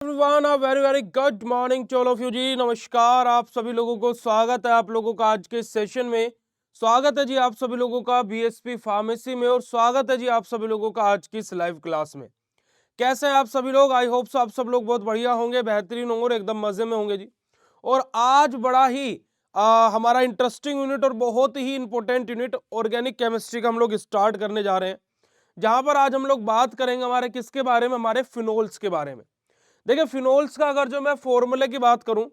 Everyone very very good morning to all of you ji. नमस्कार आप सभी लोगों को, स्वागत है आप लोगों का आज के सेशन में। स्वागत है जी आप सभी लोगों का बीएसपी फार्मेसी में, और स्वागत है जी आप सभी लोगों का आज की इस लाइव क्लास में। कैसे हैं आप सभी लोग? आई होप सो आप सब लोग बहुत बढ़िया होंगे, बेहतरीन होंगे और एकदम मजे में होंगे जी। और आज बड़ा ही हमारा इंटरेस्टिंग यूनिट और बहुत ही इंपॉर्टेंट यूनिट ऑर्गेनिक केमिस्ट्री का हम लोग स्टार्ट करने जा रहे हैं, जहां पर आज हम लोग बात करेंगे हमारे किसके बारे में, हमारे फिनोल्स के बारे में। देखिए फिनोल्स का अगर जो मैं फॉर्मूले की बात करूं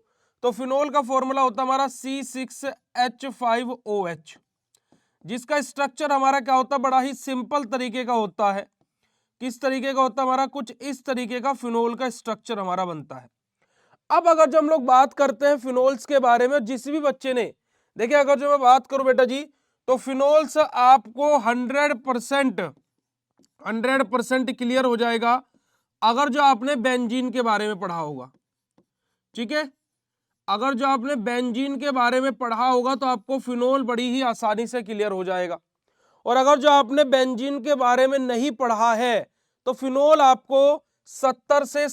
तो फिनोल का फॉर्मूला होता है हमारा C6H5OH, जिसका स्ट्रक्चर हमारा क्या होता है, बड़ा ही सिंपल तरीके का होता है। किस तरीके का होता है हमारा? कुछ इस तरीके का फिनोल का स्ट्रक्चर हमारा बनता है। अब अगर जो हम लोग बात करते हैं फिनोल्स के बारे में, जिस भी बच्चे ने, देखिए अगर जो मैं बात करूं बेटा जी, तो फिनोल्स आपको 100% क्लियर हो जाएगा अगर जो आपने बेंजीन के बारे में पढ़ा होगा। ठीक है, अगर जो आपने बेंजीन के बारे में पढ़ा होगा तो आपको फिनोल बड़ी ही आसानी से क्लियर हो जाएगा। और अगर जो आपने बेंजीन के बारे में नहीं पढ़ा है तो फिनोल आपको 60 से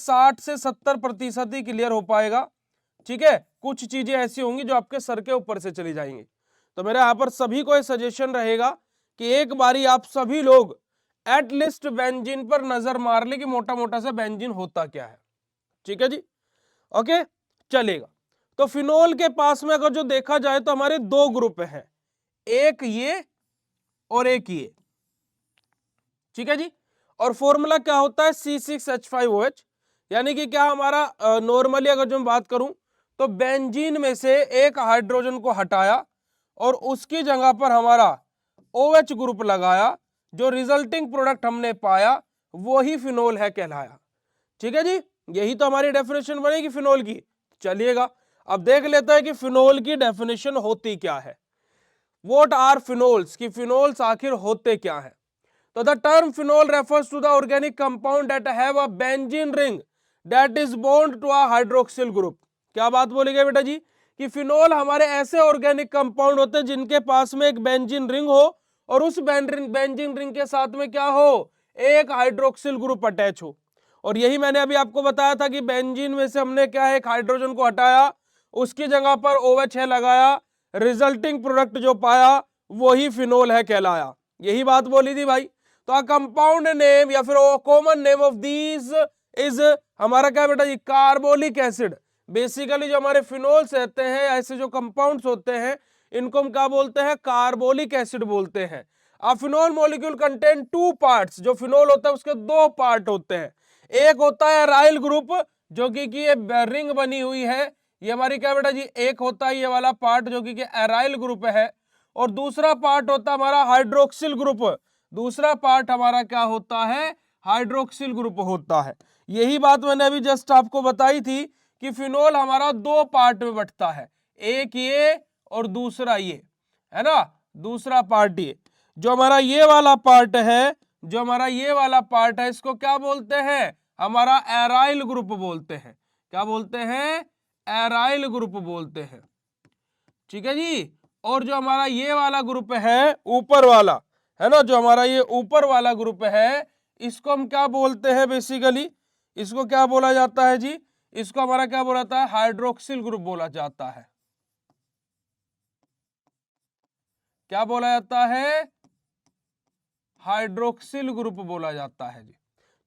70% ही क्लियर हो पाएगा। ठीक है, कुछ चीजें ऐसी होंगी जो आपके सर के ऊपर से चली जाएंगी। तो मेरा यहाँ पर सभी को एक सजेशन रहेगा कि एक बारी आप सभी लोग एटलीस्ट बेंजीन पर नजर मार ले कि मोटा मोटा सा बेंजीन होता क्या है। ठीक है जी, ओके, चलेगा। तो फिनोल के पास में अगर जो देखा जाए तो हमारे दो ग्रुप हैं, एक ये और एक ये। ठीक है जी, और फॉर्मूला क्या होता है? C6H5OH। यानी कि क्या हमारा नॉर्मली अगर जो मैं बात करूं तो बेंजीन में से एक हाइड्रोजन को हटाया और उसकी जगह पर हमारा OH ग्रुप लगाया, जो रिजल्टिंग प्रोडक्ट हमने पाया वो ही फिनोल है कहलाया। ठीक है जी, यही तो हमारी डेफिनेशन बनेगी फिनोल की। चलिएगा अब देख लेते हैं कि फिनोल की डेफिनेशन होती क्या है। व्हाट आर फिनोल्स, कि फिनोल्स आखिर होते क्या है। तो the term phenol refers to the organic compound that have a benzene ring that is bond to a hydroxyl group. क्या बात बोली गई बेटा जी? कि फिनोल हमारे ऐसे ऑर्गेनिक कंपाउंड होते हैं जिनके पास में एक बेंजीन रिंग हो और उस बेंजीन रिंग के साथ में क्या हो, एक हाइड्रोक्सिल ग्रुप अटैच हो। और यही मैंने अभी आपको बताया था कि बेंजीन में से हमने क्या है, एक हाइड्रोजन को हटाया, उसकी जगह पर OH है लगाया, रिजल्टिंग प्रोडक्ट जो पाया वही फिनोल है कहलाया। यही बात बोली थी भाई। तो कंपाउंड नेम या फिर common name of these is हमारा क्या बेटा जी, कार्बोलिक एसिड। बेसिकली जो हमारे फिनोल्स रहते हैं, ऐसे जो कंपाउंड्स होते हैं, इनको हम क्या बोलते हैं? कार्बोलिक एसिड बोलते हैं। अब phenol molecule contain two parts. जो फिनोल होता है उसके दो पार्ट होते हैं। एक होता है एराइल ग्रुप, जो कि ये रिंग बनी हुई है, ये हमारी क्या बेटा जी, एक होता है ये वाला पार्ट जो कि एराइल ग्रुप है। और दूसरा पार्ट होता है हमारा हाइड्रोक्सिल ग्रुप। दूसरा पार्ट हमारा क्या होता है? हाइड्रोक्सिल ग्रुप होता है। यही बात मैंने अभी जस्ट आपको बताई थी कि फिनोल हमारा दो पार्ट में बंटता है, एक ये और दूसरा ये, है ना। दूसरा पार्ट ये, जो हमारा ये वाला पार्ट है, जो हमारा ये वाला पार्ट है, इसको क्या बोलते हैं? हमारा एराइल ग्रुप बोलते हैं। क्या बोलते हैं? एराइल ग्रुप बोलते हैं। ठीक है जी। और जो हमारा ये वाला ग्रुप है ऊपर वाला, है ना, जो हमारा ये ऊपर वाला ग्रुप है, इसको हम क्या बोलते हैं? बेसिकली इसको क्या बोला जाता है जी? इसको हमारा क्या बोला जाता है? हाइड्रोक्सिल ग्रुप बोला जाता है। क्या बोला जाता है? हाइड्रोक्सिल ग्रुप बोला जाता है जी।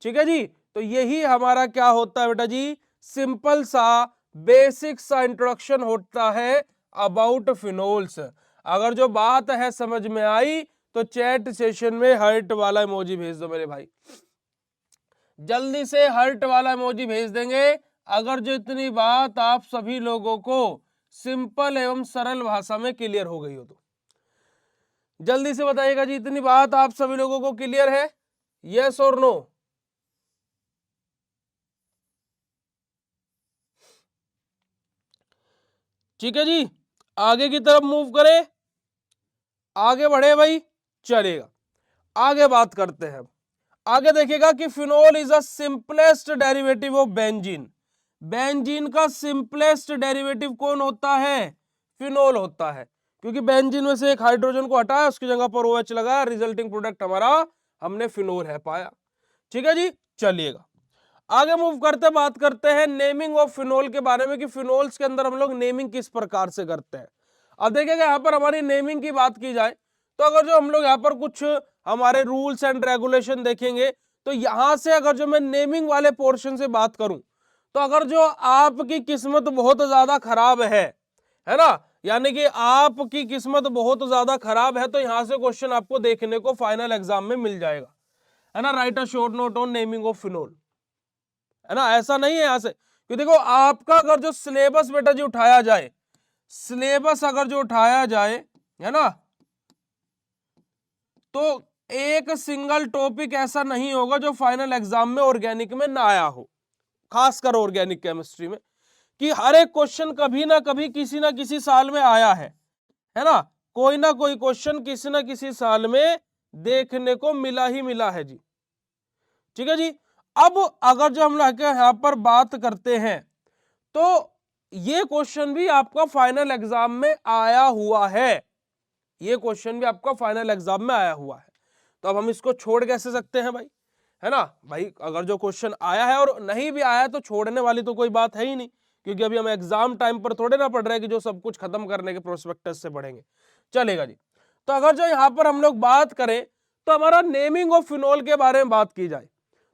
ठीक है जी, तो यही हमारा क्या होता है बेटा जी, सिंपल सा बेसिक सा इंट्रोडक्शन होता है अबाउट फिनोल्स। अगर जो बात है समझ में आई तो चैट सेशन में हर्ट वाला इमोजी भेज दो मेरे भाई, जल्दी से हर्ट वाला इमोजी भेज देंगे अगर जो इतनी बात आप सभी लोगों को सिंपल एवं सरल भाषा में क्लियर हो गई हो तो। जल्दी से बताइएगा जी, इतनी बात आप सभी लोगों को क्लियर है? यस और नो? ठीक है जी, आगे की तरफ मूव करें, आगे बढ़े भाई, चलेगा। आगे बात करते हैं। आगे देखिएगा कि phenol is a simplest derivative of benzene. Benzene का सिंपलेस्ट डेरिवेटिव कौन होता है? फिनोल होता है, क्योंकि बेंजीन में से एक हाइड्रोजन को हटाया, उसकी जगह पर OH लगाया, रिजल्टिंग प्रोडक्ट हमारा हमने फिनोल है पाया। ठीक है जी, चलिएगा। आगे मूव करते बात करते हैं नेमिंग ऑफ फिनोल के बारे में कि फिनोल्स के अंदर हम लोग नेमिंग किस प्रकार से करते हैं। अब देखिएगा यहाँ पर हमारी नेमिंग की बात की जाए तो अगर जो हम लोग यहाँ पर कुछ हमारे रूल्स एंड रेगुलेशन देखेंगे तो यहां से अगर जो मैं नेमिंग वाले पोर्शन से बात करूं तो अगर जो आपकी किस्मत बहुत ज्यादा खराब है ना, यानी कि आपकी किस्मत बहुत ज्यादा खराब है तो यहां से क्वेश्चन आपको देखने को फाइनल एग्जाम में मिल जाएगा, है ना। Right a short note on naming of phenol, है ना। ऐसा नहीं है यहां से कि देखो आपका अगर जो सिलेबस बेटा जी उठाया जाए, सिलेबस अगर जो उठाया जाए, है ना, तो एक सिंगल टॉपिक ऐसा नहीं होगा जो फाइनल एग्जाम में ऑर्गेनिक में ना आया हो, खासकर ऑर्गेनिक केमिस्ट्री में, कि हर एक क्वेश्चन कभी ना कभी किसी ना किसी साल में आया है ना। कोई ना कोई क्वेश्चन किसी ना किसी साल में देखने को मिला ही मिला है जी, ठीक है जी। अब अगर जो हम लोग यहाँ पर बात करते हैं तो ये क्वेश्चन भी आपका फाइनल एग्जाम में आया हुआ है, ये क्वेश्चन भी आपका फाइनल एग्जाम में आया हुआ है। तो अब हम इसको छोड़ कैसे सकते हैं भाई, है ना भाई। अगर जो क्वेश्चन आया है और नहीं भी आया तो छोड़ने वाली तो कोई बात है ही नहीं, क्योंकि अभी हम एग्जाम टाइम पर थोड़े ना पढ़ रहे हैं कि जो सब कुछ खत्म करने के प्रोस्पेक्टस से पढ़ेंगे, चलेगा जी। तो अगर जो यहाँ पर हम लोग बात करें तो हमारा नेमिंग ऑफ फिनोल के बारे में बात की जाए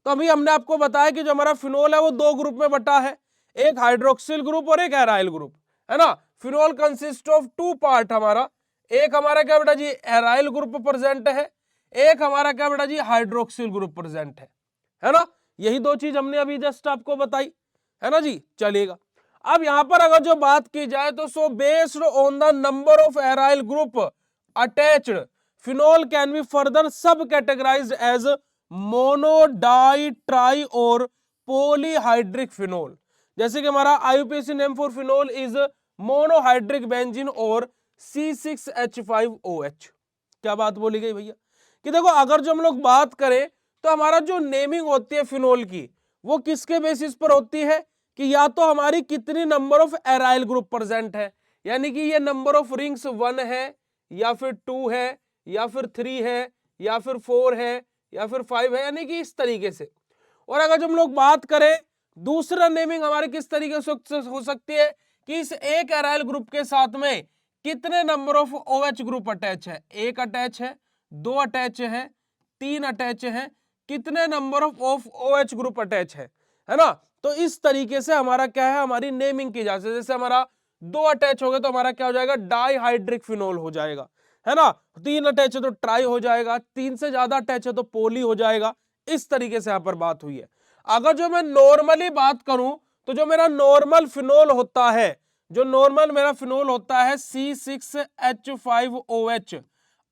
तो अभी हमने आपको बताया कि जो हमारा फिनोल है वो दो ग्रुप में बटा है, एक हाइड्रोक्सिल ग्रुप और एक एराइल ग्रुप, है ना। Phenol consist of two part, हमारा एक हमारा क्या बेटा जी एराइल ग्रुप प्रेजेंट है, एक हमारा क्या बेटा जी हाइड्रोक्सिल ग्रुप प्रेजेंट है ना। यही दो चीज हमने अभी जस्ट आपको बताई, है ना जी, चलेगा। अब यहां पर अगर जो बात की जाए तो so based on the number of aryl group attached phenol can be further subcategorised as mono, di, tri और पॉलीहाइड्रिक फिनोल। जैसे कि हमारा IUPAC name for phenol is monohydric benzene और C6H5OH। क्या बात बोली गई भैया कि देखो अगर जो हम लोग बात करें तो हमारा जो नेमिंग होती है फिनोल की वो किसके बेसिस पर होती है कि या तो हमारी कितनी number of aryl group present है, यानी कि ये नंबर ऑफ रिंग्स 1 है या फिर 2 है या फिर 3 है या फिर 4 है या फिर 5 है, यानी कि इस तरीके से। और अगर जो हम लोग बात करें दूसरा नेमिंग हमारे किस तरीके से हो सकती है कि इस एक एराइल ग्रुप के साथ में कितने number of OH group attach है, एक अटैच है, दो अटैच है, तीन अटैच है, कितने number of OH group attach है ना। तो इस तरीके से हमारा क्या है, हमारी नेमिंग की जाती है। जैसे हमारा दो अटैच हो गए तो हमारा क्या हो जाएगा, डाईहाइड्रिक फिनोल हो जाएगा, है ना। तीन अटैच है तो ट्राई हो जाएगा, तीन से ज्यादा अटैच है तो पोली हो जाएगा। इस तरीके से यहां पर बात हुई है। अगर जो मैं नॉर्मली बात करूं तो जो मेरा नॉर्मल फिनोल होता है, जो नॉर्मल मेरा फिनोल होता है C6H5OH,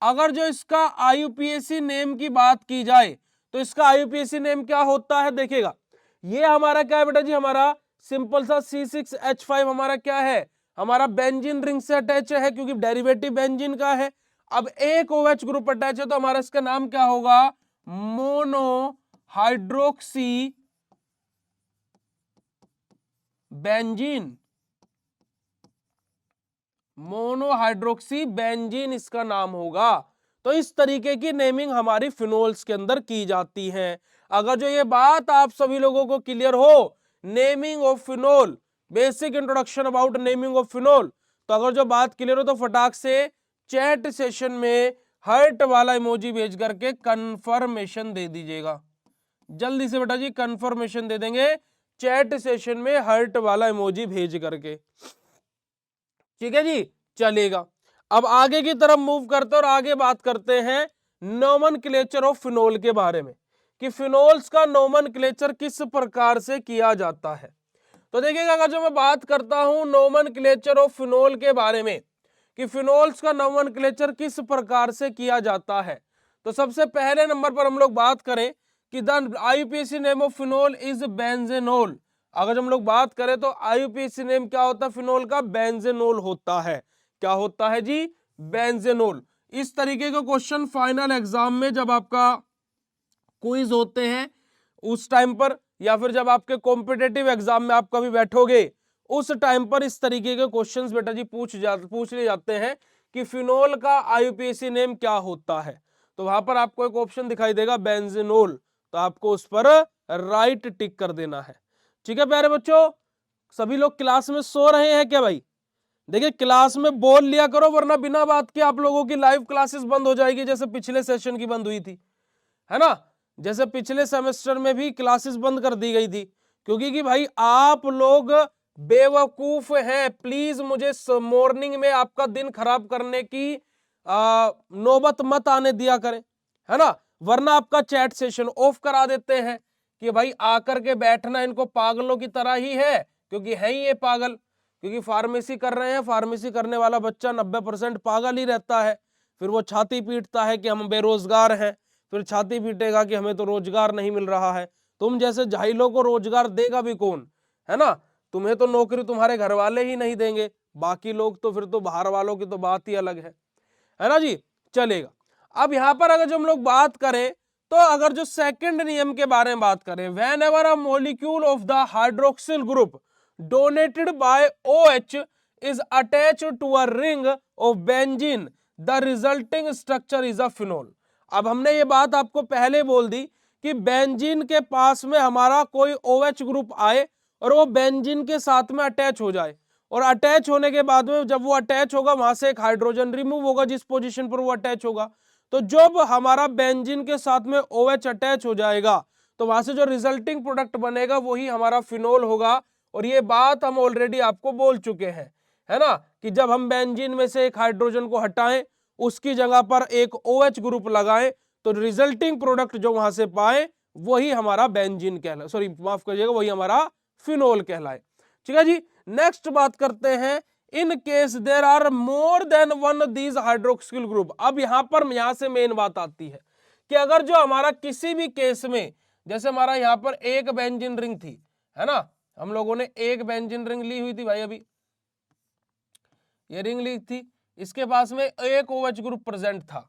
अगर जो इसका आईयूपीएसी नेम की बात की जाए तो इसका आईयूपीएसी नेम क्या होता है, देखिएगा ये हमारा क्या है बेटा जी, हमारा सिंपल सा C6H5 हमारा क्या है, हमारा बेंजीन रिंग से अटैच है क्योंकि डेरिवेटिव बेंजीन का है। अब एक OH ग्रुप अटैच है तो हमारा इसका नाम क्या होगा, मोनो हाइड्रोक्सी बेंजीन, मोनोहाइड्रोक्सी बेंजीन इसका नाम होगा। तो इस तरीके की नेमिंग हमारी फिनोल्स के अंदर की जाती है। अगर जो ये बात आप सभी लोगों को क्लियर हो, naming of phenol, basic introduction about naming of phenol, तो अगर जो बात क्लियर हो तो फटाक से चैट सेशन में हार्ट वाला इमोजी भेज करके कंफर्मेशन दे दीजिएगा। जल्दी से बेटा जी कंफर्मेशन दे देंगे चैट सेशन में हार्ट वाला इमोजी भेज करके, ठीक है जी, चलेगा। अब आगे की तरफ मूव करते और आगे बात करते हैं नोमेनक्लेचर ऑफ फिनोल के बारे में कि फिनोल्स का नोमेनक्लेचर किस प्रकार से किया जाता है। तो देखिएगा अगर जो मैं बात करता हूं नोमेनक्लेचर ऑफ फिनोल के बारे में कि फिनोल्स का नोमेनक्लेचर किस प्रकार से किया जाता है, तो सबसे पहले नंबर पर हम लोग बात करें कि the IUPAC name of phenol is benzenol. अगर हम लोग बात करें तो आईयूपीएसी नेम क्या होता है फिनोल का, बेंजेनोल होता है। क्या होता है जी, बेंजेनोल। इस तरीके का क्वेश्चन फाइनल एग्जाम में जब आपका क्विज होते हैं उस टाइम पर या फिर जब आपके कॉम्पिटेटिव एग्जाम में आप कभी बैठोगे उस टाइम पर इस तरीके के क्वेश्चंस बेटा जी पूछ लिए जाते हैं कि फिनोल का आईयूपीएसी नेम क्या होता है। तो वहां पर आपको एक ऑप्शन दिखाई देगा बेंजीनोल, तो आपको उस पर राइट टिक कर देना है। ठीक है प्यारे बच्चों, सभी लोग क्लास में सो रहे हैं क्या भाई? देखिए क्लास में बोल लिया करो, वरना बिना बात के आप लोगों की लाइव क्लासेस बंद हो जाएगी, जैसे पिछले सेशन की बंद हुई थी, है ना। जैसे पिछले सेमेस्टर में भी क्लासेस बंद कर दी गई थी, क्योंकि कि भाई आप लोग बेवकूफ हैं। प्लीज मुझे मॉर्निंग में आपका दिन खराब करने की नौबत मत आने दिया करें, है ना। वरना आपका चैट सेशन ऑफ करा देते हैं कि भाई आकर के बैठना इनको पागलों की तरह ही है, क्योंकि है ही ये पागल, क्योंकि फार्मेसी कर रहे हैं। फार्मेसी करने वाला बच्चा 90% पागल ही रहता है। फिर वो छाती पीटता है कि हम बेरोजगार हैं, फिर छाती पीटेगा कि हमें तो रोजगार नहीं मिल रहा है। तुम जैसे जाहिलों को रोजगार देगा भी कौन, है ना। तुम्हें तो नौकरी तुम्हारे घर वाले ही नहीं देंगे, बाकी लोग तो फिर तो बाहर वालों की तो बात ही अलग है ना जी। चलेगा। अब यहां पर अगर जो हम लोग बात करें, तो अगर जो सेकंड नियम के बारे में बात करें, when ever a molecule of the hydroxyl group donated bye OH is attached to a ring of benzene, the resulting structure is a phenol। अब हमने ये बात आपको पहले बोल दी कि बेंजीन के पास में हमारा कोई OH ग्रुप आए और वो बेंजीन के साथ में अटैच हो जाए, और अटैच होने के बाद में जब वो अटैच होगा वहां से एक हाइड्रोजन रिमूव होगा जिस पोजीशन पर वो अटैच होगा। तो जब हमारा बेंजीन के साथ में OH अटैच हो जाएगा तो वहां से जो रिजल्टिंग प्रोडक्ट बनेगा वही हमारा फिनोल होगा। और ये बात हम ऑलरेडी आपको बोल चुके हैं, है ना, कि जब हम बेंजीन में से एक हाइड्रोजन को हटाएं, उसकी जगह पर एक OH ग्रुप लगाएं, तो रिजल्टिंग प्रोडक्ट जो वहां से पाए वही हमारा बेंजीन कहलाए, सॉरी माफ करिएगा, वही हमारा फिनोल कहलाए। ठीक है जी। नेक्स्ट बात करते हैं, in case there are more than one these hydroxyl group. अब यहां से मेन बात आती है कि अगर जो हमारा किसी भी केस में, जैसे हमारा यहां पर एक बेंजीन रिंग थी, है ना, हम लोगों ने एक बेंजीन रिंग ली हुई थी भाई, अभी ये रिंग ली थी, इसके पास में एक OH ग्रुप प्रेजेंट था।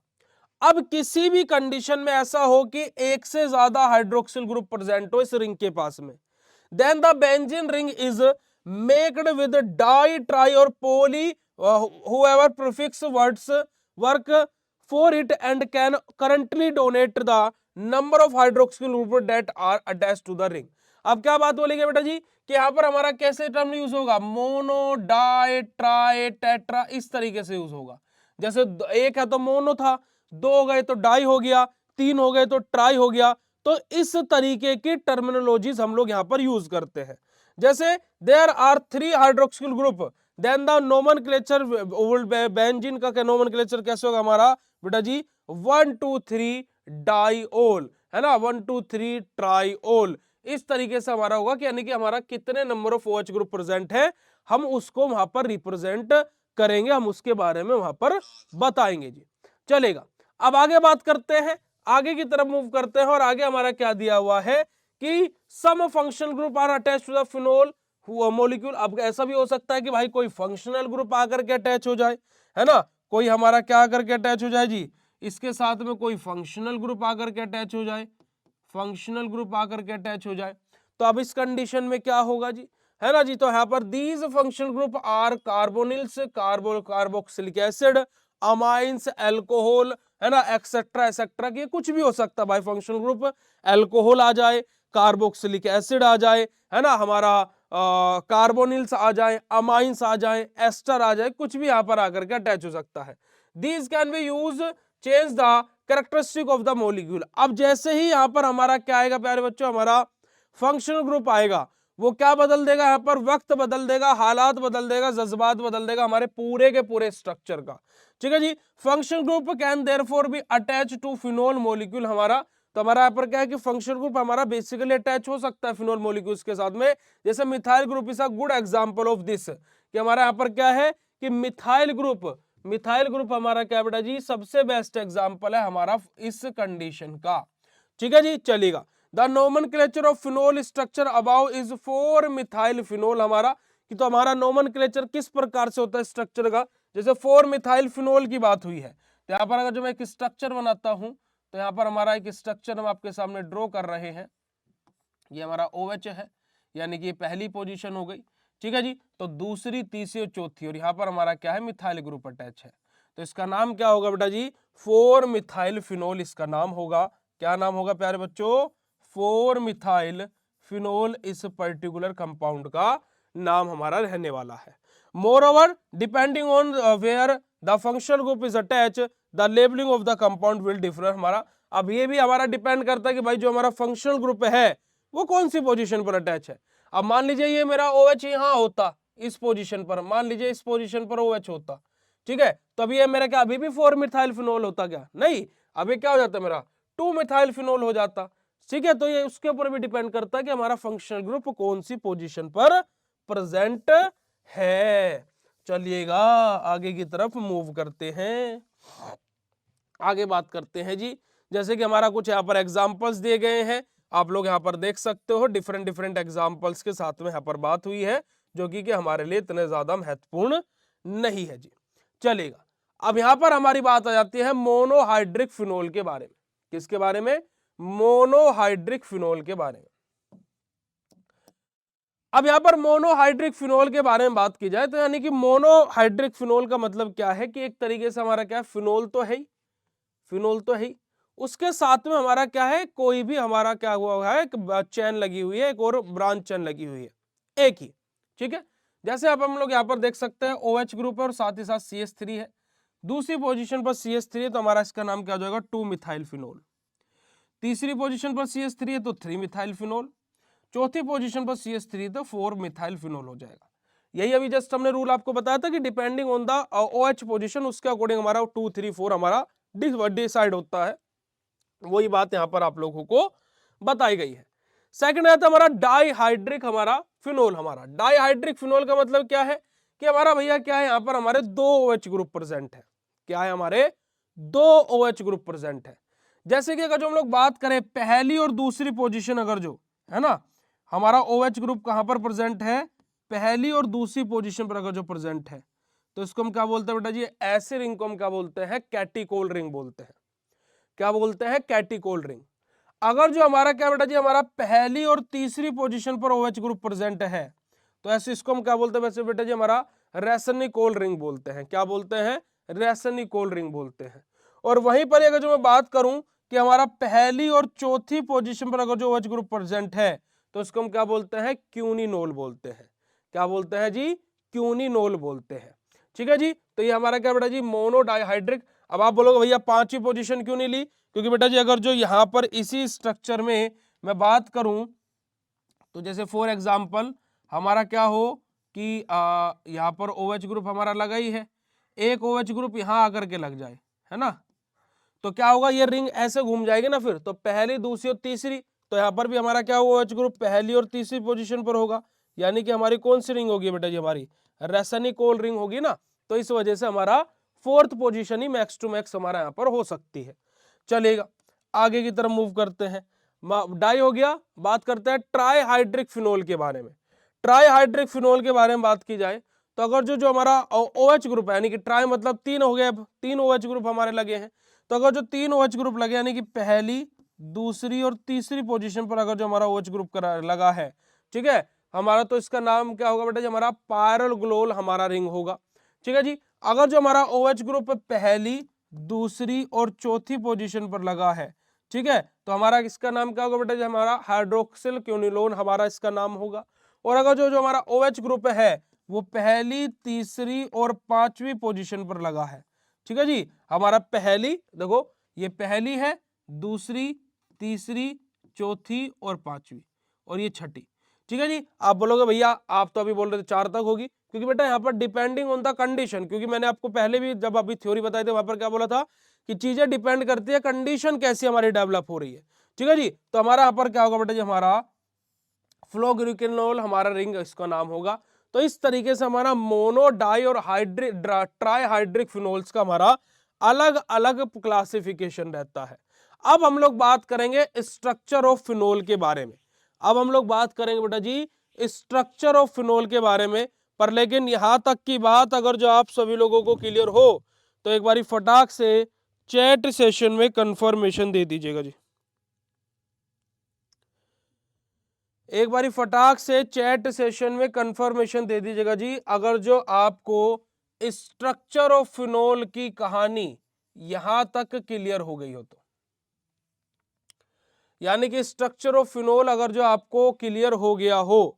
अब किसी भी कंडीशन में ऐसा हो कि एक से ज्यादा हाइड्रोक्सिल ग्रुप प्रेजेंट हो इस रिंग के पास में, then the benzene ring is made with di, tri or poly whoever prefix words work for it and can currently donate the number of hydroxyl group that are attached to the ring। अब क्या बात बोलेंगे बेटा जी कि यहां पर हमारा कैसे टर्म यूज होगा, मोनो, डाई, ट्राई, टेट्रा, इस तरीके से यूज होगा। जैसे एक है तो मोनो था, दो हो गए तो डाई हो गया, तीन हो गए तो ट्राई हो गया। तो इस तरीके की टर्मिनोलॉजीज हम लोग यहां पर यूज करते हैं। जैसे there are 3 hydroxyl group, then the nomenclature benzene का नोमेनक्लेचर कैसे होगा हमारा बेटा जी, 1 2 3 डाईओल, है ना, 1 2 3 ट्राईओल। इस तरीके से हमारा होगा कि यानी कि हमारा कितने number of OH group present है, हम उसको वहां पर रिप्रेजेंट करेंगे, हम उसके बारे में वहां पर बताएंगे जी। चलेगा। अब आगे बात करते हैं, आगे की तरफ मूव करते हैं, और आगे हमारा क्या दिया हुआ है कि some functional group are attached to the phenol molecule. अब ऐसा भी हो सकता है कि भाई कोई फंक्शनल ग्रुप आकर के अटैच हो जाए, है ना, कोई हमारा क्या आकर के अटैच हो जाए जी, इसके साथ में कोई फंक्शनल ग्रुप आकर के अटैच हो जाए, फंक्शनल ग्रुप आकर के अटैच हो जाए। तो अब इस कंडीशन में क्या होगा जी, है ना जी, तो यहां पर these functional group are carbonyls, carboxylic acid, amines, alcohol, है ना, एक्सेट्रा एक्सेट्रा, की कुछ भी हो सकता है भाई फंक्शनल ग्रुप। अल्कोहल आ जाए, कार्बोक्सिलिक एसिड आ जाए, है ना, हमारा कार्बोनिल्स आ जाए, अमाइंस आ जाए, एस्टर आ जाए, कुछ भी यहां पर आकर के अटैच हो सकता है। These can be use change the characteristic of the molecule. अब जैसे ही यहां पर हमारा क्या आएगा प्यारे बच्चों, हमारा फंक्शनल ग्रुप आएगा, वो क्या बदल देगा, यहां पर वक्त बदल देगा, हालात बदल देगा, जज्बात बदल देगा हमारे पूरे के पूरे स्ट्रक्चर का। ठीक है ji. Functional group can therefore be attach to phenol molecule हमारा, तो हमारा यहाँ पर क्या है कि फंक्शनल ग्रुप हमारा बेसिकली अटैच हो सकता है फिनोल मॉलिक्यूल्स के साथ में। जैसे methyl group is a good example of this, कि हमारा यहाँ पर क्या है कि मिथाइल ग्रुप हमारा क्या बेटा जी, सबसे बेस्ट एग्जांपल है हमारा इस कंडीशन का। ठीक है जी। चलेगा। The nomenclature of phenol structure above is 4 methyl phenol हमारा, कि तो हमारा नोमेनक्लेचर किस प्रकार से होता है स्ट्रक्चर का, जैसे 4 मिथाइल फिनोल की बात हुई है। तो यहाँ पर अगर जो मैं एक स्ट्रक्चर बनाता हूं, तो यहाँ पर हमारा एक स्ट्रक्चर हम आपके सामने ड्रॉ कर रहे हैं। ये हमारा OH है, यानी कि पहली पोजीशन हो गई। ठीक है जी। तो दूसरी, तीसरी और चौथी, और यहाँ पर हमारा क्या है, मिथाइल ग्रुप अटैच है। तो इसका नाम क्या होगा बेटा जी, 4 मिथाइल फिनोल इसका नाम होगा। क्या नाम होगा प्यारे बच्चों, 4 मिथाइल फिनोल इस पर्टिकुलर कंपाउंड का नाम हमारा रहने वाला है। Moreover depending on where the functional group is attach the labeling of the compound will differ हमारा। अब ये भी हमारा डिपेंड करता है कि भाई जो हमारा फंक्शनल ग्रुप है वो कौन सी पोजीशन पर अटैच है। अब मान लीजिए ये मेरा OH यहाँ होता इस पोजीशन पर, मान लीजिए इस पोजीशन पर OH होता, ठीक है, तो अभी ये मेरा क्या अभी भी 4 मिथाइल फिनोल होता क्या? नहीं, अभी क्या हो जाता मेरा 2 मिथाइल फिनोल हो जाता। ठीक है, तो ये उसके ऊपर भी डिपेंड करता है कि हमारा फंक्शनल ग्रुप कौन सी पोजीशन पर प्रेजेंट है। चलिएगा आगे की तरफ मूव करते हैं, आगे बात करते हैं जी। जैसे कि हमारा कुछ यहाँ पर एग्जांपल्स दिए गए हैं, आप लोग यहाँ पर देख सकते हो, डिफरेंट डिफरेंट एग्जांपल्स के साथ में यहाँ पर बात हुई है जो कि हमारे लिए इतने ज्यादा महत्वपूर्ण नहीं है जी। चलेगा, अब यहाँ पर हमारी बात आ जाती है मोनोहाइड्रिक फिनोल के बारे में। किसके बारे में? मोनोहाइड्रिक फिनोल के बारे में। अब यहाँ पर मोनोहाइड्रिक फिनोल के बारे में बात की जाए तो यानी कि मोनोहाइड्रिक फिनोल का मतलब क्या है कि एक तरीके से हमारा क्या है, फिनोल तो है ही, फिनोल तो है ही, उसके साथ में हमारा क्या है, कोई भी हमारा क्या हुआ है, एक चेन लगी हुई है, एक और ब्रांच चेन लगी हुई है एक ही। ठीक है, जैसे अब हम लोग यहाँ पर देख सकते हैं OH ग्रुप है और साथ ही साथ CH3 है, दूसरी पोजीशन पर CH3 है तो हमारा इसका नाम क्या हो जाएगा, 2 मिथाइल फिनोल। तीसरी पोजीशन पर CH3 है तो 3 मिथाइल फिनोल। चौथी पोजीशन पर CH3 तो 4 मिथाइल फिनोल हो जाएगा। यही अभी जस्ट हमने रूल आपको बताया था कि depending on the OH position उसके अकॉर्डिंग हमारा 2 3 4 हमारा डिसाइड होता है। वही बात यहाँ पर आप लोगों को बताई गई है। सेकंड आता है हमारा डाईहाइड्रिक हमारा फिनोल। हमारा डाईहाइड्रिक फिनोल का मतलब क्या है कि हमारा भैया क्या है, यहाँ पर हमारे 2 OH ग्रुप प्रेजेंट है। क्या है, हमारे 2 OH ग्रुप प्रेजेंट है। जैसे कि अगर जो हम लोग बात करें पहली और दूसरी पोजीशन, अगर जो है ना हमारा OH ग्रुप कहां पर प्रेजेंट है, पहली और दूसरी पोजीशन पर अगर जो प्रेजेंट है तो इसको हम क्या बोलते हैं बेटा जी, ऐसे रिंग को हम क्या बोलते हैं, कैटिकोल रिंग बोलते हैं। क्या बोलते हैं, कैटिकोल रिंग। अगर जो हमारा क्या बेटा जी, हमारा पहली और तीसरी पोजीशन पर OH ग्रुप प्रेजेंट है तो ऐसे इसको हम क्या बोलते हैं वैसे बेटा जी, हमारा रेसनिकोल रिंग बोलते हैं। क्या बोलते हैं, रेसनिकोल रिंग बोलते हैं। और वहीं पर अगर जो मैं बात करूं कि हमारा पहली और चौथी पोजीशन पर अगर जो OH ग्रुप प्रेजेंट है तो इसको हम क्या बोलते हैं, क्यूनिनोल बोलते हैं। क्या बोलते हैं जी, क्यूनिनोल बोलते हैं। ठीक है जी, तो ये हमारा क्या बेटा जी, मोनो डाइहाइड्रिक। अब आप बोलोगे भैया पांचवी पोजीशन क्यों नहीं ली, क्योंकि बेटा जी अगर जो यहाँ पर इसी स्ट्रक्चर में मैं बात करूं तो जैसे फॉर एग्जांपल हमारा क्या हो कि यहाँ पर OH ग्रुप हमारा लगा ही है, एक OH ग्रुप यहाँ आकर के लग जाए, है ना, तो क्या होगा, ये रिंग ऐसे घूम जाएगी ना, फिर तो पहली दूसरी और तीसरी, तो यहाँ पर भी हमारा क्या होगा, OH ग्रुप पहली और तीसरी पोजीशन पर होगा, यानी कि हमारी कौन सी रिंग होगी बेटा जी, हमारी रेसनिकोल रिंग होगी ना। तो इस वजह से हमारा फोर्थ पोजीशन ही मैक्स टू मैक्स हमारा यहाँ पर हो सकती है। चलेगा, आगे की तरफ मूव करते हैं। डाई हो गया, बात करते हैं ट्राईहाइड्रिक फिनोल के बारे में। ट्राईहाइड्रिक फिनोल के बारे में बात की जाए तो अगर जो हमारा OH ग्रुप है, यानी कि ट्राई मतलब तीन हो गए, अब तीन OH ग्रुप हमारे लगे हैं, तो अगर जो तीन OH ग्रुप लगे यानी कि पहली दूसरी और तीसरी पोजीशन पर अगर जो हमारा OH ग्रुप लगा है, ठीक है, हमारा तो इसका नाम क्या होगा बेटा जी, हमारा पायरोग्लोल हमारा रिंग होगा। ठीक है जी, अगर जो हमारा OH ग्रुप पहली दूसरी और चौथी पोजीशन पर लगा है, ठीक है, तो हमारा इसका नाम क्या होगा बेटा जी, हमारा हाइड्रोक्सिल क्यूनिलोन हमारा इसका नाम होगा। और अगर जो हमारा OH ग्रुप है वो पहली तीसरी और पांचवी पोजीशन पर लगा है, ठीक है जी, हमारा पहली, देखो ये पहली है, दूसरी, तीसरी, चौथी और पांचवी और ये छठी। ठीक है जी, आप बोलोगे भैया आप तो अभी बोल रहे थे 4 तक होगी, क्योंकि बेटा यहाँ पर डिपेंडिंग ऑन द कंडीशन, क्योंकि मैंने आपको पहले भी जब अभी थ्योरी बताई थी वहां पर क्या बोला था कि चीजें डिपेंड करती है कंडीशन कैसी हमारी डेवलप हो रही है। ठीक है जी, तो हमारा यहाँ पर क्या होगा बेटा जी, हमारा फ्लोग्लूकेनोल हमारा रिंग इसका नाम होगा। तो इस तरीके से हमारा मोनो डाई और ट्राईहाइड्रिक फिनोल्स का हमारा अलग अलग क्लासिफिकेशन रहता है। अब हम लोग बात करेंगे स्ट्रक्चर ऑफ फिनोल के बारे में। अब हम लोग बात करेंगे बेटा जी स्ट्रक्चर ऑफ फिनोल के बारे में, पर लेकिन यहां तक की बात अगर जो आप सभी लोगों को क्लियर हो तो एक बारी फटाक से चैट सेशन में कंफर्मेशन दे दीजिएगा जी। एक बारी फटाक से चैट सेशन में कंफर्मेशन दे दीजिएगा जी, अगर जो आपको स्ट्रक्चर ऑफ फिनोल की कहानी यहां तक क्लियर हो गई हो तो। यानी कि स्ट्रक्चर ऑफ फिनोल अगर जो आपको क्लियर हो गया हो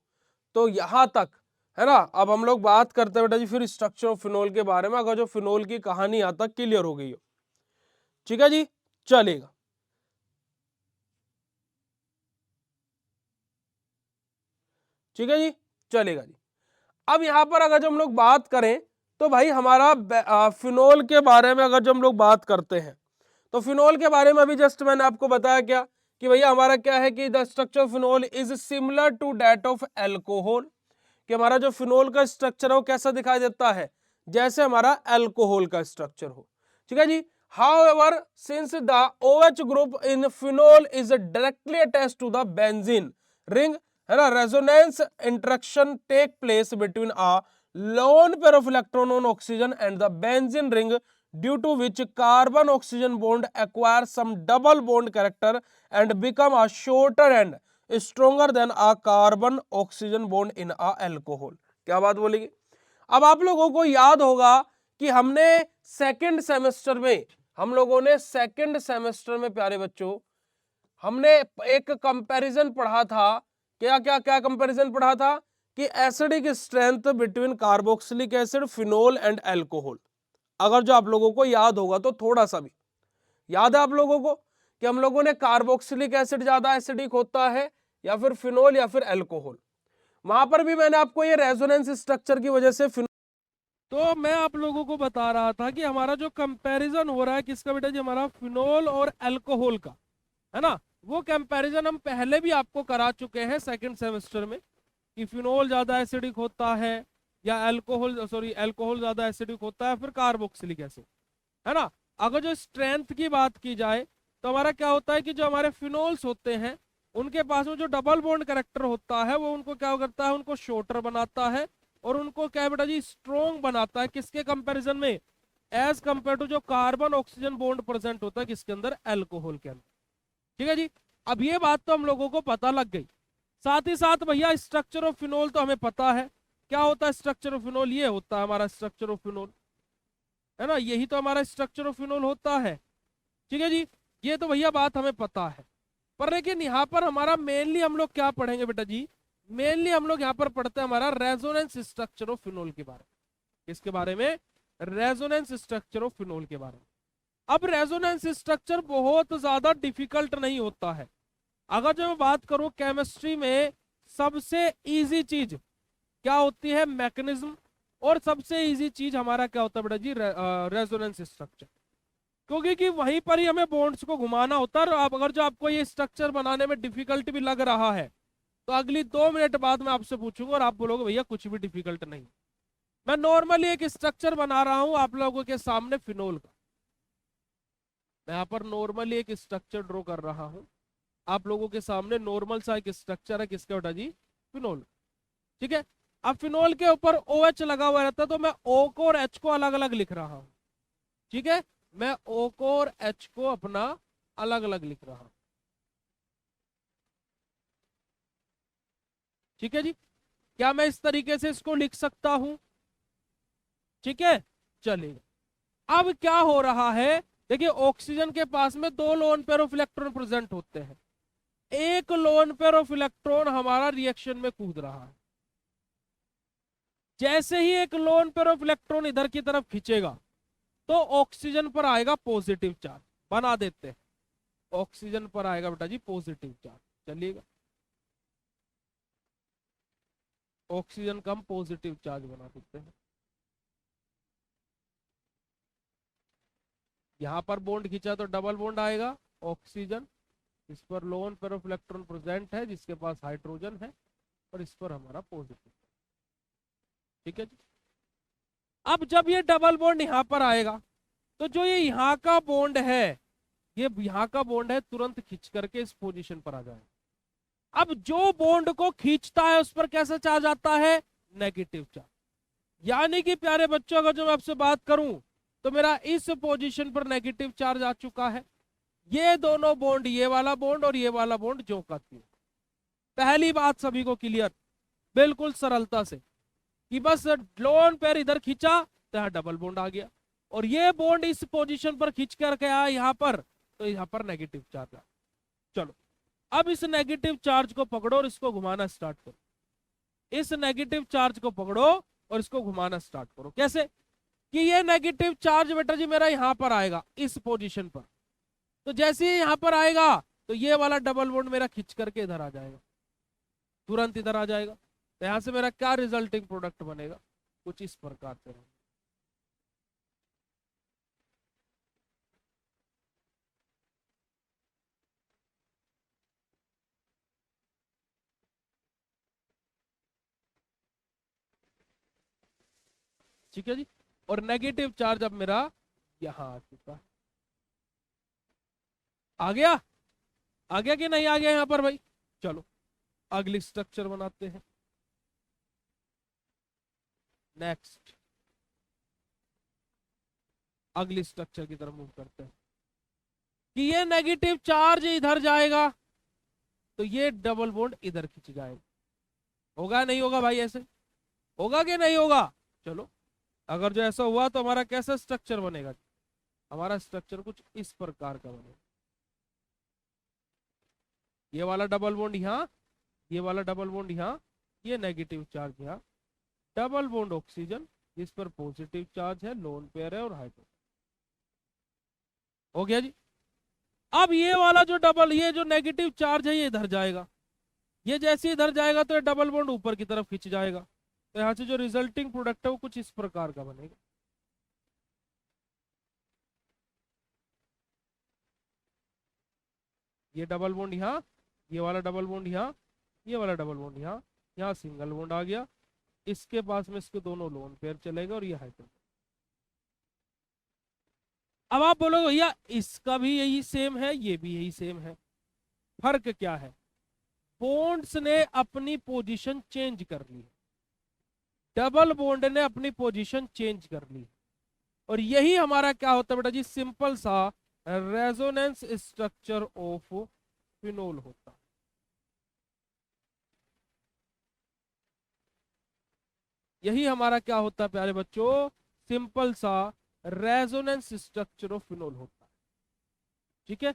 तो यहां तक, है ना। अब हम लोग बात करते हैं बेटा जी फिर स्ट्रक्चर ऑफ फिनोल के बारे में, अगर जो फिनोल की कहानी यहां तक क्लियर हो गई हो। ठीक है जी, चलेगा। ठीक है जी, चलेगा जी। अब यहां पर अगर जो हम लोग बात करें तो भाई हमारा फिनोल के बारे में अगर जो हम लोग बात करते हैं तो फिनोल के बारे में अभी जस्ट मैंने आपको बताया क्या कि भैया हमारा क्या है कि the structure of phenol is similar to that of alcohol, कि हमारा जो फिनोल का स्ट्रक्चर है वो कैसा दिखाई देता है, जैसे हमारा एल्कोहल का स्ट्रक्चर हो। ठीक है ji. However since the OH group in phenol is directly attached to the benzene ring, है ना, resonance interaction take place between a lone pair of electron on oxygen and the benzene ring, due to which carbon oxygen bond acquire some double bond character and become a shorter and stronger than a carbon oxygen bond in a alcohol। क्या बात बोलेगी। अब आप लोगों को याद होगा कि हमने सेकंड सेमेस्टर में, हम लोगों ने सेकंड सेमेस्टर में प्यारे बच्चों हमने एक कंपैरिजन पढ़ा था। क्या क्या क्या कंपैरिजन पढ़ा था कि acidic strength between carboxylic acid, phenol and alcohol. अगर जो आप लोगों को याद होगा तो थोड़ा सा भी याद है आप लोगों को कि हम लोगों ने कार्बोक्सिलिक एसिड ज्यादा एसिडिक होता है या फिर फिनोल या फिर अल्कोहल, वहां पर भी मैंने आपको ये रेजोनेंस स्ट्रक्चर की वजह से तो मैं आप लोगों को बता रहा था कि हमारा जो कंपैरिजन हो रहा है किसका बेटा जी, हमारा फिनोल और अल्कोहल का, है ना। वो कंपैरिजन हम पहले भी आपको करा चुके हैं सेकंड सेमेस्टर में कि फिनोल ज्यादा एसिडिक होता है या अल्कोहल ज्यादा एसिडिक होता है, फिर कार्बोक्सिलिक एसिड, है ना। अगर जो स्ट्रेंथ की बात की जाए तो हमारा क्या होता है कि जो हमारे फिनोल्स होते हैं उनके पास में जो डबल बॉन्ड कैरेक्टर होता है वो उनको क्या करता है, उनको शॉर्टर बनाता है और उनको क्या बेटा जी स्ट्रॉन्ग बनाता है, किसके कंपैरिजन में, एज कंपेयर टू जो कार्बन ऑक्सीजन बॉन्ड प्रेजेंट होता है किसके अंदर, अल्कोहल के अंदर। ठीक है जी। अब ये बात तो हम लोगों को पता लग गई। साथ ही साथ भैया स्ट्रक्चर ऑफ फिनोल तो हमें पता है क्या होता है। स्ट्रक्चर ऑफ फिनोल ये होता है हमारा स्ट्रक्चर ऑफ फिनोल, है ना, यही तो हमारा स्ट्रक्चर ऑफ फिनोल होता है। ठीक है जी, ये तो भैया बात हमें पता है। पर लेकिन यहाँ पर हमारा मेनली हम लोग क्या पढ़ेंगे बेटा जी, मेनली हम लोग यहाँ पर पढ़ते हैं हमारा रेजोनेंस स्ट्रक्चर ऑफ फिनोल के बारे में। किसके बारे में, रेजोनेंस स्ट्रक्चर ऑफ फिनोल के बारे में। अब रेजोनेंस स्ट्रक्चर बहुत ज्यादा डिफिकल्ट नहीं होता है। अगर जो मैं बात करूं केमिस्ट्री में सबसे इजी चीज क्या होती है, मैकेनिज्म, और सबसे इजी चीज हमारा क्या होता है बेटा जी, रेजोनेंस स्ट्रक्चर, क्योंकि कि वहीं पर ही हमें बॉन्ड्स को घुमाना होता है। और अगर जो आपको ये स्ट्रक्चर बनाने में डिफिकल्ट भी लग रहा है तो अगली 2 मिनट बाद मैं आपसे पूछूंगा और आप बोलोगे भैया कुछ भी डिफिकल्ट नहीं। मैं नॉर्मली एक स्ट्रक्चर बना रहा हूं आप लोगों के सामने फिनोल का, मैं यहाँ पर नॉर्मली एक स्ट्रक्चर ड्रॉ कर रहा हूं आप लोगों के सामने। नॉर्मल सा एक स्ट्रक्चर है किसका बेटा जी, फिनोल। ठीक है। अब फिनोल के ऊपर OH लगा हुआ रहता है तो मैं O को और H को अलग अलग लिख रहा हूं। ठीक है, मैं O को और H को अपना अलग अलग लिख रहा हूं। ठीक है जी, क्या मैं इस तरीके से इसको लिख सकता हूं। ठीक है, चलिए अब क्या हो रहा है, देखिए ऑक्सीजन के पास में 2 lone pair of electron present होते हैं। एक लोन पेयर ऑफ इलेक्ट्रॉन हमारा रिएक्शन में कूद रहा है। जैसे ही एक लोन पेयर ऑफ इलेक्ट्रॉन इधर की तरफ खींचेगा तो ऑक्सीजन पर आएगा पॉजिटिव चार्ज, बना देते हैं। ऑक्सीजन पर आएगा बेटा जी पॉजिटिव चार्ज, चलिएगा ऑक्सीजन का हम पॉजिटिव चार्ज बना देते हैं। यहां पर बॉन्ड खींचा तो डबल बॉन्ड आएगा, ऑक्सीजन, इस पर lone pair of electron present है जिसके पास हाइड्रोजन है और इस पर हमारा पॉजिटिव। ठीक है जी। अब जब ये डबल बॉन्ड यहां पर आएगा तो जो ये यहां का बॉन्ड है, ये यहां का बॉन्ड है, तुरंत खींच करके इस पोजीशन पर आ जाएगा। अब जो बॉन्ड को खींचता है उस पर कैसा चार्ज आता है, नेगेटिव चार्ज। यानी कि प्यारे बच्चों अगर जो मैं आपसे बात करूं तो मेरा इस पोजीशन पर नेगेटिव चार्ज आ चुका है। ये दोनों बॉन्ड, ये वाला बॉन्ड और ये वाला बॉन्ड जो करती है। पहली बात सभी को क्लियर, बिल्कुल सरलता से, कि बस लोन पेयर इधर खींचा तो यहाँ डबल बॉन्ड आ गया और ये बॉन्ड इस पोजीशन पर खींच कर के आया यहाँ पर, तो यहाँ पर नेगेटिव चार्ज आ। चलो अब इस नेगेटिव चार्ज को पकड़ो और इसको घुमाना स्टार्ट करो, इस नेगेटिव चार्ज को पकड़ो और इसको घुमाना स्टार्ट करो। कैसे कि ये नेगेटिव चार्ज बेटा जी मेरा यहां पर आएगा इस पोजीशन पर, तो जैसे ही यहां पर आएगा तो ये वाला डबल बॉन्ड मेरा खिंच करके इधर आ जाएगा, तुरंत इधर आ जाएगा। तो यहां से मेरा क्या रिजल्टिंग प्रोडक्ट बनेगा, कुछ इस प्रकार से। ठीक है जी, और नेगेटिव चार्ज अब मेरा यहां आ चुका, आ गया, आ गया कि नहीं आ गया यहां पर भाई। चलो अगली स्ट्रक्चर बनाते हैं, नेक्स्ट अगली स्ट्रक्चर की तरफ मूव करते हैं कि ये नेगेटिव चार्ज इधर जाएगा तो ये डबल बॉन्ड इधर खिंच जाएगा। होगा नहीं होगा भाई, ऐसे होगा कि नहीं होगा। चलो अगर जो ऐसा हुआ तो हमारा कैसा स्ट्रक्चर बनेगा, हमारा स्ट्रक्चर कुछ इस प्रकार का बनेगा। ये वाला डबल बॉन्ड यहाँ, ये वाला डबल बॉन्ड यहाँ, ये नेगेटिव चार्ज यहाँ, डबल बॉन्ड ऑक्सीजन जिस पर पॉजिटिव चार्ज है, लोन पेयर है और हाइड्रोजन। हो गया जी। अब ये वाला जो डबल, ये जो नेगेटिव चार्ज है ये इधर जाएगा, ये जैसे इधर जाएगा तो ये डबल बॉन्ड ऊपर की तरफ खिंच जाएगा। तो यहां से जो रिजल्टिंग प्रोडक्ट है वो कुछ इस प्रकार का बनेगा। ये डबल बॉन्ड यहाँ, ये वाला डबल बॉन्ड यहाँ, ये वाला डबल बॉन्ड यहाँ, यहाँ सिंगल बॉन्ड आ गया, इसके पास में इसके दोनों लोन पेयर चलेगा और ये हाइड्रोजन। अब आप बोलोगे भैया इसका भी यही सेम है, ये भी यही सेम है, फर्क क्या है? बॉन्ड्स ने अपनी पोजीशन चेंज कर ली, डबल बॉन्ड ने अपनी पोजीशन चेंज कर ली, और यही हमारा क्या होता है बेटा जी, सिंपल सा रेजोनेंस स्ट्रक्चर ऑफ फिनोल होता है। यही हमारा क्या होता है प्यारे बच्चों, सिंपल सा रेजोनेंस स्ट्रक्चर ऑफ फिनोल होता है। ठीक है,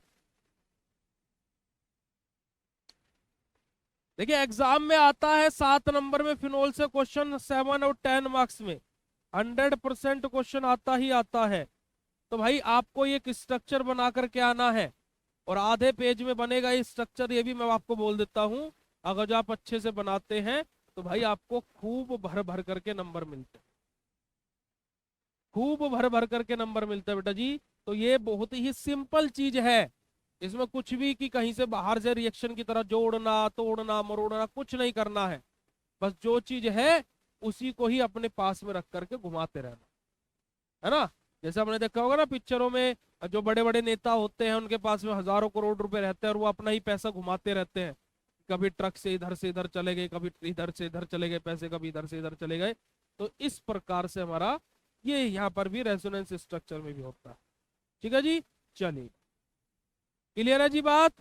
देखिए एग्जाम में आता है 7 नंबर में फिनोल से क्वेश्चन 7 और 10 मार्क्स में 100% क्वेश्चन आता ही आता है। तो भाई आपको ये स्ट्रक्चर बना करके आना है, और आधे पेज में बनेगा ये स्ट्रक्चर, ये भी मैं आपको बोल देता हूं। अगर जो आप अच्छे से बनाते हैं तो भाई आपको खूब भर भर करके नंबर मिलते हैं, खूब भर भर करके नंबर मिलते हैं बेटा जी। तो ये बहुत ही सिंपल चीज है, इसमें कुछ भी कि कहीं से बाहर से रिएक्शन की तरह जोड़ना तोड़ना मरोड़ना कुछ नहीं करना है, बस जो चीज है उसी को ही अपने पास में रख करके घुमाते रहना है ना। जैसे हमने देखा होगा ना पिक्चरों में, जो बड़े बड़े नेता होते हैं उनके पास में हजारों करोड़ रुपए रहते हैं और वो अपना ही पैसा घुमाते रहते हैं, कभी ट्रक से इधर चले गए, कभी इधर से इधर चले गए पैसे, कभी इधर से इधर चले गए। तो इस प्रकार से हमारा ये यहाँ पर भी रेजोनेंस स्ट्रक्चर में भी होता है। ठीक है जी, चलिए क्लियर है जी बात,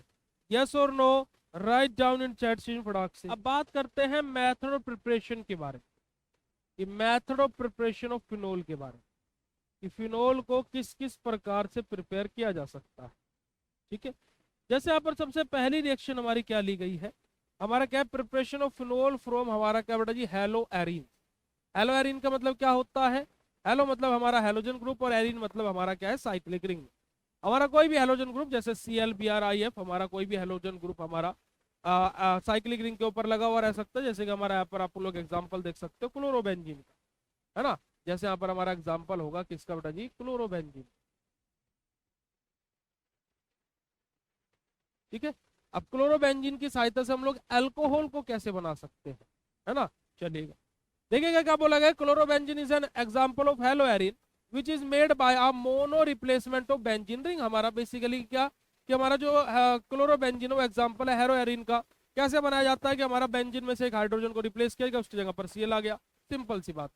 यस और no, right down in chat section फटाक से। अब बात करते हैं मेथड ऑफ प्रिपरेशन के बारे में, method of preparation of phenol के बारे में, कि फिनोल को किस किस प्रकार से प्रिपेयर किया जा सकता है। ठीक है, जैसे यहाँ पर सबसे पहली रिएक्शन हमारी क्या ली गई है, हमारा क्या है, प्रिपरेशन ऑफ फिनोल फ्रॉम हमारा क्या बेटा जी, हेलो एरीन। हेलो एरीन का मतलब क्या होता है, हेलो मतलब हमारा हेलोजन ग्रुप और एरीन मतलब हमारा क्या है, साइक्लिक रिंग। हमारा कोई भी हेलोजन ग्रुप जैसे ClBrIF, हमारा कोई भी हेलोजन ग्रुप हमारा साइक्लिक रिंग के ऊपर लगा हुआ रह सकता है। जैसे कि हमारा यहाँ पर आप लोग एग्जांपल देख सकते हो क्लोरोबेंजीन का, है ना। जैसे यहाँ पर हमारा एग्जांपल होगा किसका बेटा जी, क्लोरोबेंजीन। ठीक है, अब क्लोरोबेंजीन की सहायता से हम लोग अल्कोहल को कैसे बना सकते हैं, है ना। चलिएगा देखिएगा क्या बोला गया, chlorobenzene is an example of hello arene which is made by a mono replacement of benzene ring. हमारा बेसिकली क्या कि हमारा जो क्लोरोबेंजीन वो एग्जांपल है हेलो एरीन का। कैसे बनाया जाता है कि हमारा बेंजीन में से एक हाइड्रोजन को रिप्लेस किया गया, उसकी जगह पर Cl आ गया, सिंपल सी बात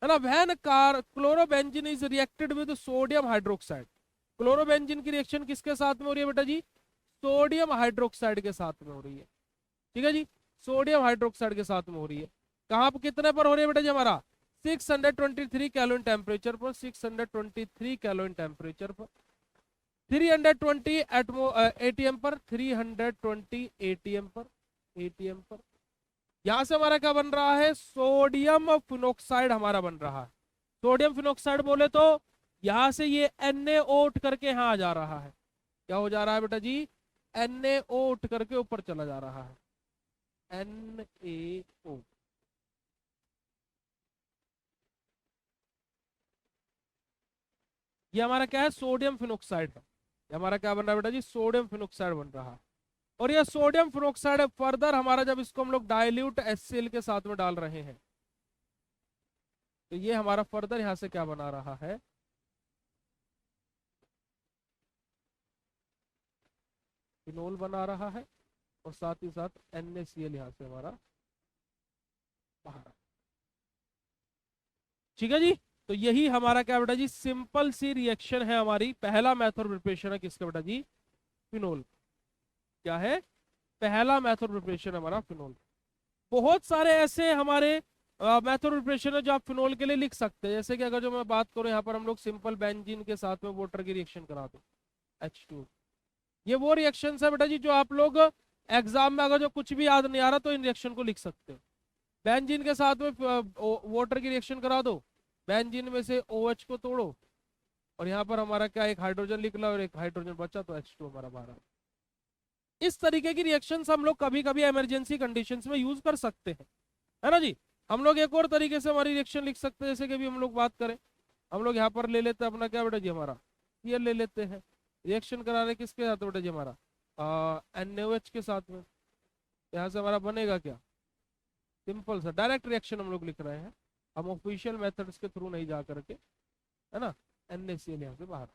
है ना। When chlorobenzene is reacted with sodium hydroxide, chlorobenzene की रिएक्शन किसके साथ में हो रही है बेटा जी, सोडियम हाइड्रोक्साइड के साथ में हो रही है। ठीक है जी, सोडियम हाइड्रोक्साइड के साथ में हो रही है। कहां पर कितने पर हो रही है बेटा जी, हमारा 623 केल्विन टेम्परेचर पर, 623 केल्विन टेम्परेचर पर। 320 एटीएम पर, 320 एटीएम पर यहां से हमारा क्या बन रहा है, सोडियम फिनोक्साइड हमारा बन रहा है। सोडियम फिनोक्साइड बोले तो यहां से ये NaO उठ करके यहाँ आ जा रहा है। क्या हो जा रहा है बेटा जी, NaO उठ करके ऊपर चला जा रहा है, NaO। ये हमारा क्या है, सोडियम फिनोक्साइड है। ये हमारा क्या बन रहा है बेटा जी, सोडियम फिनोक्साइड बन रहा है। और ये सोडियम फिनोक्साइड फर्दर हमारा जब इसको हम लोग डाइल्यूट HCl के साथ में डाल रहे हैं तो ये हमारा फर्दर यहां से क्या बना रहा है, फिनोल बना रहा है। और साथ ही साथ NaCl यहां से हमारा बाहर। ठीक है जी, तो यही हमारा क्या बेटा जी, सिंपल सी रिएक्शन है हमारी। पहला मेथड प्रिपरेशन है किसका बेटा जी, फिनोल। क्या है, पहला मेथड प्रिपरेशन हमारा फिनोल। बहुत सारे ऐसे हमारे मेथड प्रिपरेशन है जो आप फिनोल के लिए लिख सकते हैं। जैसे कि अगर जो मैं बात करूं यहाँ पर हम लोग सिंपल बेंजीन के साथ में वाटर की रिएक्शन करा दो, H2। ये वो रिएक्शन है बेटा जी जो आप लोग एग्जाम में अगर जो कुछ भी याद नहीं आ रहा तो इन रिएक्शन को लिख सकते हो। बेंजीन के साथ में वाटर की रिएक्शन करा दो, बेंजीन में से OH को तोड़ो और यहाँ पर हमारा क्या, एक हाइड्रोजन निकला और एक हाइड्रोजन बचा तो H2 हमारा बाहर। इस तरीके की रिएक्शंस हम लोग कभी कभी इमरजेंसी कंडीशंस में यूज कर सकते हैं, है ना जी। हम लोग एक और तरीके से हमारी रिएक्शन लिख सकते हैं, जैसे कि अभी हम लोग बात करें, हम लोग यहाँ पर ले लेते हैं अपना क्या बेटा जी, हमारा ये ले लेते हैं। रिएक्शन कराने किसके साथ बेटा जी, हमारा NaOH के साथ में। यहाँ से हमारा बनेगा क्या, सिंपल सा डायरेक्ट रिएक्शन हम लोग लिख रहे हैं, हम ऑफिशियल मेथड्स के थ्रू नहीं जा करके, है ना। NaCl यहाँ से बाहर।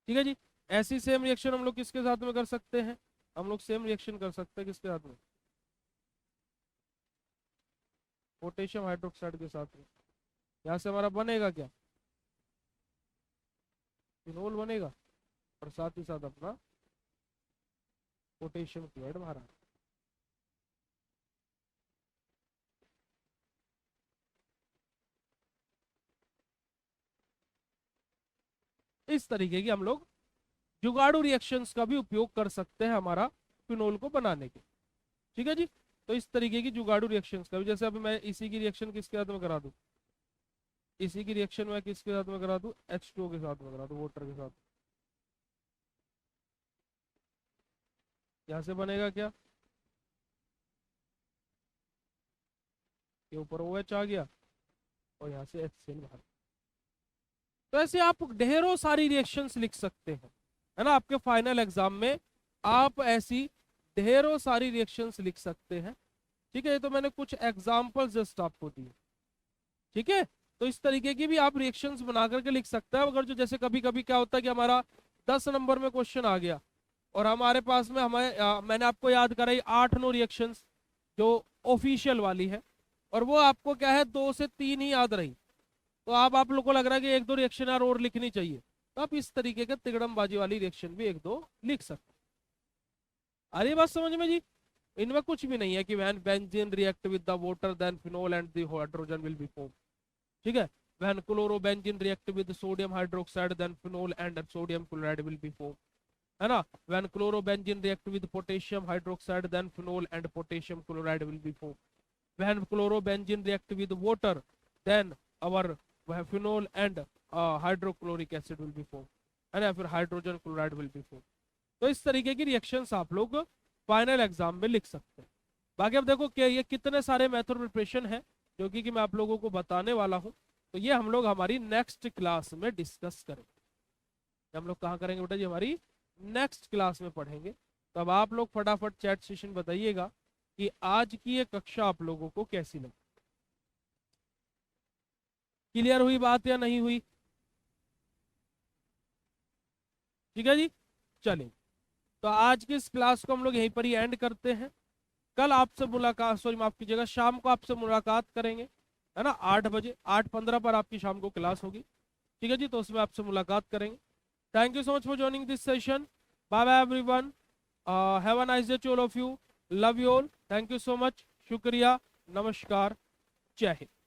ठीक है जी, ऐसी सेम रिएक्शन हम लोग किसके साथ में कर सकते हैं, हम लोग सेम रिएक्शन कर सकते हैं किसके साथ में, पोटेशियम हाइड्रोक्साइड के साथ में। यहाँ से हमारा बनेगा क्या, फिनोल बनेगा और साथ ही साथ अपना पोटेशियम क्लोराइड बाहर आ। इस तरीके की हम लोग जुगाड़ू रिएक्शंस का भी उपयोग कर सकते हैं हमारा फिनोल को बनाने के। ठीक है जी, तो इस तरीके की जुगाड़ू रिएक्शंस का भी, जैसे अभी मैं इसी की रिएक्शन किसके साथ में करा दूं, इसी की रिएक्शन मैं किसके साथ में करा दूं, H2O के साथ में करा दूं, वाटर के साथ। यहां से बनेगा क्या, ये ऊपर OH आ गया और यहाँ से HCl बाहर। तो ऐसे आप ढेरों सारी रिएक्शंस लिख सकते हैं, है ना। आपके फाइनल एग्जाम में आप ऐसी ढेरों सारी रिएक्शंस लिख सकते हैं। ठीक है, ये तो मैंने कुछ एग्जांपल्स जस्ट आपको दिए। ठीक है, तो इस तरीके की भी आप रिएक्शंस बना करके लिख सकते हैं। अगर जो जैसे कभी कभी क्या होता है कि हमारा 10 नंबर में क्वेश्चन आ गया और हमारे पास में मैंने आपको याद कराई 8-9 रिएक्शंस जो ऑफिशियल वाली है, और वो आपको क्या है 2 से 3 ही याद रही, तो आप लोग को लग रहा है कि 1-2 रिएक्शन यार और लिखनी चाहिए, तो आप इस तरीके के तिगड़मबाजी वाली रिएक्शन भी 1-2 लिख सकते हैं। आ रही बात समझ में जी, इनमें कुछ भी नहीं है कि when benzene react with the water then phenol and the hydrogen will be form. ठीक है, when chlorobenzene react with sodium hydroxide then phenol and sodium chloride will be form, है ना। When chlorobenzene react with potassium hydroxide then phenol and potassium chloride will be form. When chlorobenzene react with water then our phenol and hydrochloric acid will be form, है ना, फिर hydrogen chloride will be form. तो इस तरीके की reactions आप लोग final exam में लिख सकते हैं। बाकी अब देखो कि ये कितने सारे मेथड प्रिपरेशन है जो कि मैं आप लोगों को बताने वाला हूं, तो ये हम लोग हमारी नेक्स्ट क्लास में डिस्कस करेंगे। हम लोग कहाँ करेंगे बेटा जी, हमारी नेक्स्ट क्लास में पढ़ेंगे। तो अब आप लोग फटाफट चैट सेशन बताइएगा कि आज की ये कक्षा आप लोगों को कैसी लगी, क्लियर हुई बात या नहीं हुई। ठीक है जी, चलिए तो आज की इस क्लास को हम लोग यहीं पर ही एंड करते हैं। कल आपसे मुलाकात, सॉरी माफ कीजिएगा, शाम को आपसे मुलाकात करेंगे, है ना, 8 बजे, 8:15 पर आपकी शाम को क्लास होगी। ठीक है जी, तो उसमें आपसे मुलाकात करेंगे। Thank you so much for joining this session. Bye bye everyone, have a nice day to all of you, love you all, thank you so much, शुक्रिया, नमस्कार, जय हिंद।